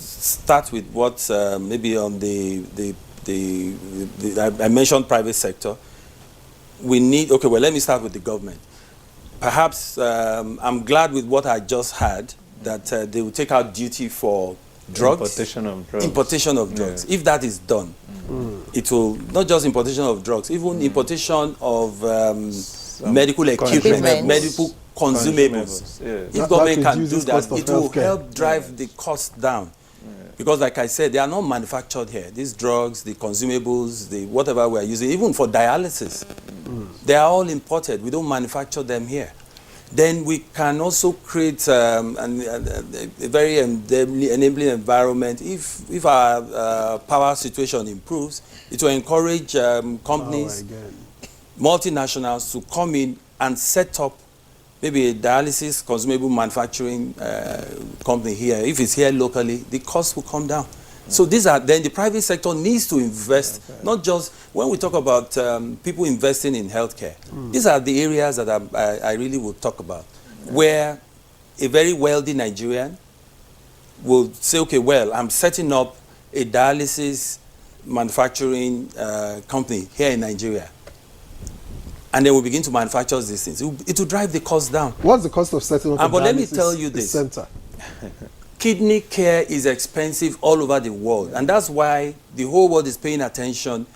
start with what maybe on I mentioned private sector. We need, okay, well, let me start with the government. Perhaps I'm glad with what I just had, that they will take out duty for drugs. Importation of drugs. Importation of drugs. Yeah. If that is done, it will, not just importation of drugs, even importation of medical equipment, medical consumables. Yeah. If government can do that, it will help drive the cost down. Because like I said, they are not manufactured here. These drugs, the consumables, the whatever we are using, even for dialysis, they are all imported. We don't manufacture them here. Then we can also create a very enabling environment. If our power situation improves, it will encourage companies, multinationals to come in and set up maybe a dialysis consumable manufacturing company here. If it's here locally, the cost will come down. So these are, then the private sector needs to invest, not just, when we talk about people investing in healthcare, these are the areas that I really will talk about, where a very wealthy Nigerian will say, okay, well, I'm setting up a dialysis manufacturing company here in Nigeria. And then we begin to manufacture these things. It will drive the cost down. What's the cost of setting up a but let me tell you this. Center? Kidney care is expensive all over the world. And that's why the whole world is paying attention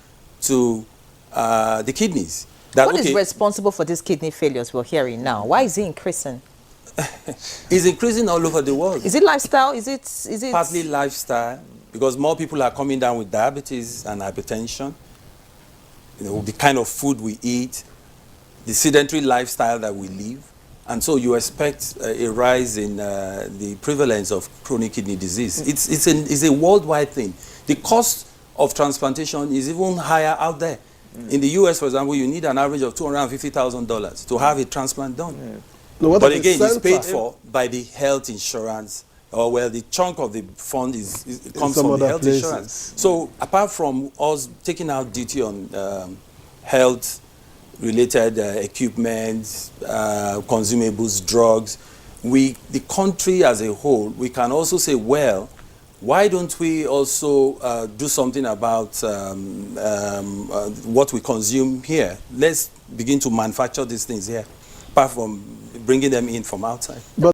to the kidneys. What is responsible for these kidney failures we're hearing now? Why is it increasing? It's increasing all over the world. Is it lifestyle? Is it partly lifestyle, because more people are coming down with diabetes and hypertension. You know, the kind of food we eat, the sedentary lifestyle that we live. And so you expect a rise in the prevalence of chronic kidney disease. It's a worldwide thing. The cost of transplantation is even higher out there. In the US, for example, you need an average of $250,000 to have a transplant done. No, but again, it's paid for by the health insurance, or well, the chunk of the fund comes from the health insurance. So apart from us taking out duty on health-related equipment, consumables, drugs, the country as a whole, we can also say, well, why don't we also do something about what we consume here? Let's begin to manufacture these things here, apart from bringing them in from outside.